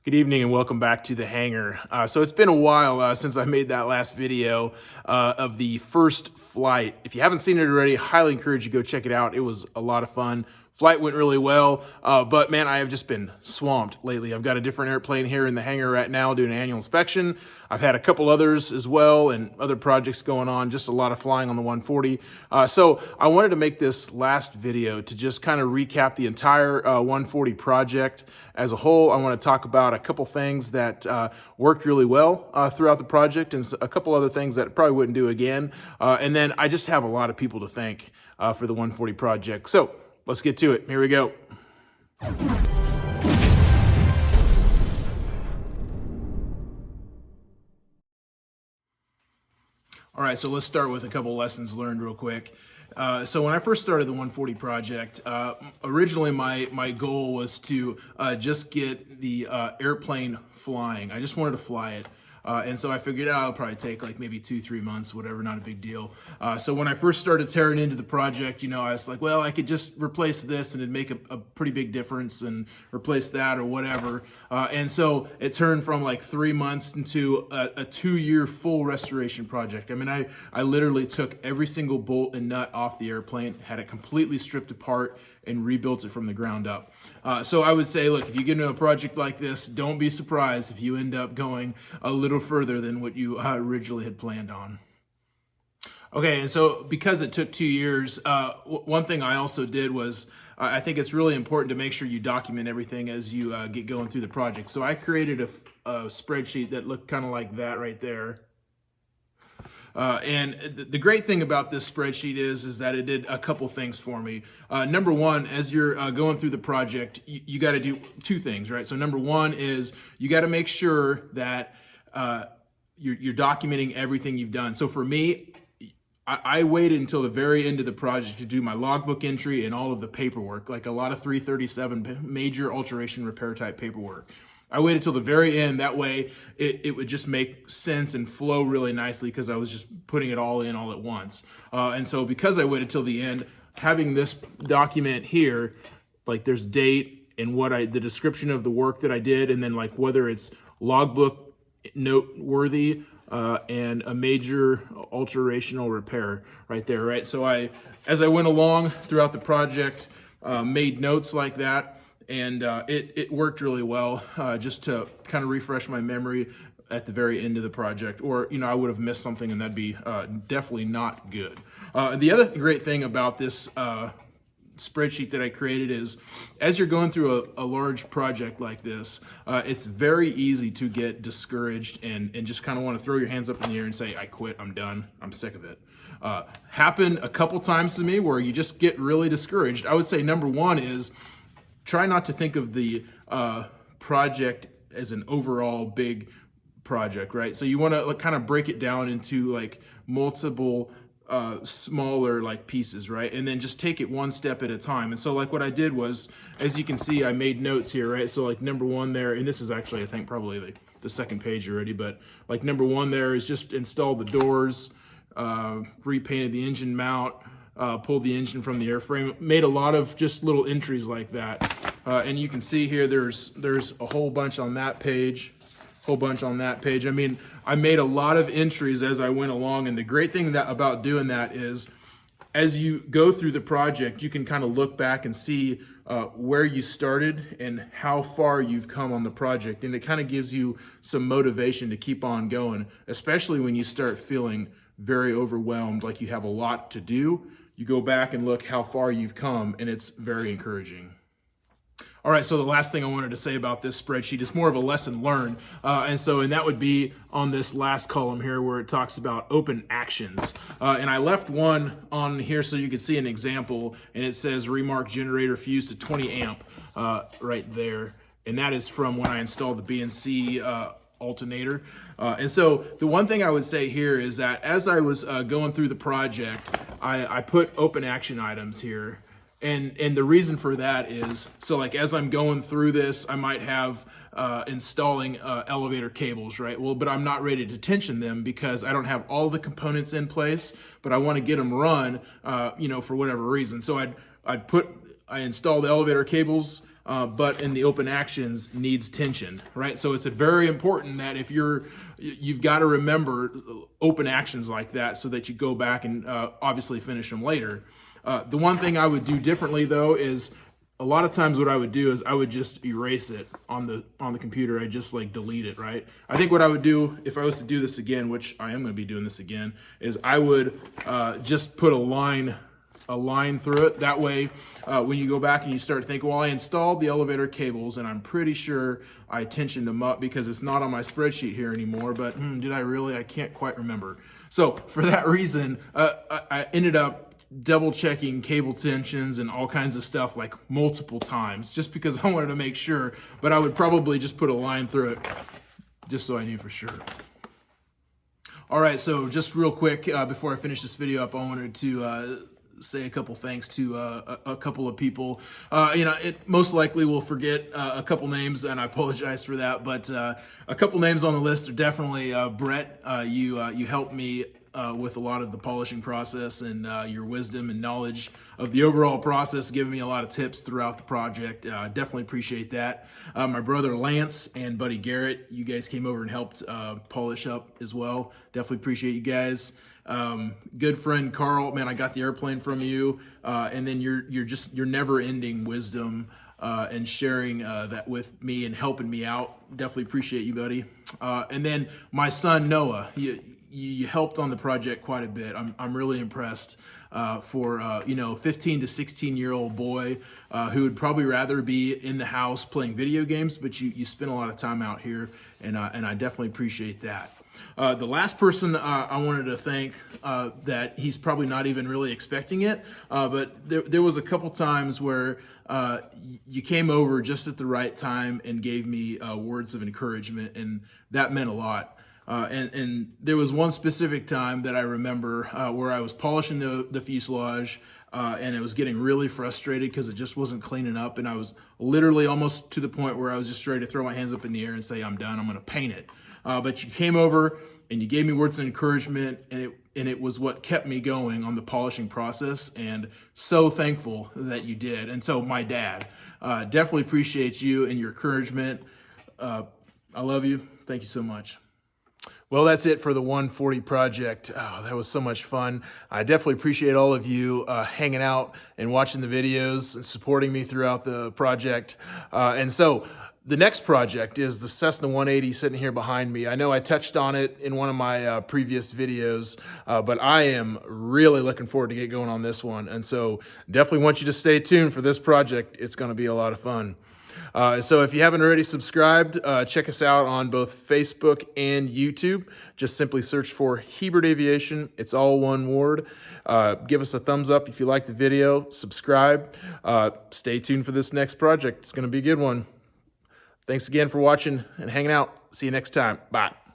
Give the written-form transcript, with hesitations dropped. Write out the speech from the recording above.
Good evening and welcome back to the hangar. So it's been a while since I made that last video of the first flight. If you haven't seen it already, highly encourage you to go check it out. It was a lot of fun. Flight went really well, but man, I have just been swamped lately. I've got a different airplane here in the hangar right now doing an annual inspection. I've had a couple others as well and other projects going on, just a lot of flying on the 140. So I wanted to make this last video to just kind of recap the entire 140 project as a whole. I want to talk about a couple things that worked really well throughout the project and a couple other things that I probably wouldn't do again. And then I just have a lot of people to thank for the 140 project. So let's get to it. Here we go. All right, so let's start with a couple lessons learned real quick. So when I first started the 140 project, originally my goal was to just get the airplane flying. I just wanted to fly it. And so I figured it'll probably take like maybe 2-3 months, whatever, not a big deal. So when I first started tearing into the project, you know, I was like, well, I could just replace this and it'd make a pretty big difference and replace that or whatever. And so it turned from like 3 months into a 2-year full restoration project. I mean, I literally took every single bolt and nut off the airplane, had it completely stripped apart and rebuilt it from the ground up. So I would say, look, if you get into a project like this, don't be surprised if you end up going a little further than what you originally had planned on. Okay, and so because it took 2 years, one thing I also did was, I think it's really important to make sure you document everything as you get going through the project. So I created a spreadsheet that looked kind of like that right there. And the great thing about this spreadsheet is that it did a couple things for me. Number one, as you're going through the project, you got to do two things, right? So number one is you got to make sure that you're documenting everything you've done. So for me, I waited until the very end of the project to do my logbook entry and all of the paperwork, like a lot of 337 major alteration repair type paperwork. I waited till the very end. That way it would just make sense and flow really nicely because I was just putting it all in all at once. And so because I waited till the end, having this document here, like there's date and the description of the work that I did, and then like whether it's logbook noteworthy and a major alterational repair right there, right? So as I went along throughout the project, made notes like that. And it worked really well just to kind of refresh my memory at the very end of the project, or, you know, I would have missed something and that'd be definitely not good. The other great thing about this spreadsheet that I created is as you're going through a large project like this, it's very easy to get discouraged and just kind of want to throw your hands up in the air and say, I quit, I'm done, I'm sick of it. Happened a couple times to me where you just get really discouraged. I would say number one is try not to think of the project as an overall big project, right? So you want to kind of break it down into like multiple smaller like pieces, right? And then just take it one step at a time. And so like what I did was, as you can see, I made notes here, right? So like number one there, and this is actually, I think probably the second page already, but like number one there is just install the doors, repainted the engine mount, pulled the engine from the airframe, made a lot of just little entries like that. And you can see here, there's a whole bunch on that page, I mean, I made a lot of entries as I went along. And the great thing about doing that is as you go through the project, you can kind of look back and see where you started and how far you've come on the project. And it kind of gives you some motivation to keep on going, especially when you start feeling very overwhelmed, like you have a lot to do. You go back and look how far you've come, and it's very encouraging. All right, so the last thing I wanted to say about this spreadsheet is more of a lesson learned. And that would be on this last column here where it talks about open actions. And I left one on here so you could see an example, and it says remark generator fuse to 20 amp right there. And that is from when I installed the BNC alternator. And so the one thing I would say here is that as I was going through the project, I put open action items here. And the reason for that is, so like as I'm going through this, I might have installing elevator cables, right? Well, but I'm not ready to tension them because I don't have all the components in place, but I want to get them run, you know, for whatever reason. So I install the elevator cables, but in the open actions needs tension, right? So it's very important that if you've got to remember open actions like that so that you go back and obviously finish them later. The one thing I would do differently though is a lot of times what I would do is I would just erase it on the computer. I just like delete it, right? I think what I would do if I was to do this again, which I am going to be doing this again, is I would just put a line through it. That way, when you go back and you start thinking, well, I installed the elevator cables and I'm pretty sure I tensioned them up because it's not on my spreadsheet here anymore, but did I really? I can't quite remember. So for that reason, I ended up double checking cable tensions and all kinds of stuff like multiple times just because I wanted to make sure, but I would probably just put a line through it just so I knew for sure. All right, so just real quick before I finish this video up, I wanted to say a couple thanks to a couple of people. It most likely will forget a couple names, and I apologize for that, but a couple names on the list are definitely Brett. You helped me with a lot of the polishing process and your wisdom and knowledge of the overall process, giving me a lot of tips throughout the project. Definitely appreciate that. My brother Lance and buddy Garrett, you guys came over and helped polish up as well. Definitely appreciate you guys. Good friend Carl, man, I got the airplane from you, and then your never-ending wisdom and sharing that with me and helping me out. Definitely appreciate you, buddy. And then my son Noah, you helped on the project quite a bit. I'm really impressed for 15 to 16-year-old boy who would probably rather be in the house playing video games, but you spend a lot of time out here, and I definitely appreciate that. The last person I wanted to thank, that he's probably not even really expecting it, but there was a couple times where you came over just at the right time and gave me words of encouragement, and that meant a lot. And there was one specific time that I remember where I was polishing the fuselage, and it was getting really frustrated because it just wasn't cleaning up, and I was literally almost to the point where I was just ready to throw my hands up in the air and say, I'm done, I'm going to paint it. But you came over and you gave me words of encouragement, and it was what kept me going on the polishing process, and so thankful that you did. And so my dad, definitely appreciate you and your encouragement. I love you. Thank you so much. Well, that's it for the 140 project. Oh, that was so much fun. I definitely appreciate all of you hanging out and watching the videos and supporting me throughout the project. And so the next project is the Cessna 180 sitting here behind me. I know I touched on it in one of my previous videos, but I am really looking forward to get going on this one. And so definitely want you to stay tuned for this project. It's going to be a lot of fun. So if you haven't already subscribed, check us out on both Facebook and YouTube. Just simply search for Hebert Aviation. It's all one word. Give us a thumbs up if you like the video. Subscribe. Stay tuned for this next project. It's going to be a good one. Thanks again for watching and hanging out. See you next time. Bye.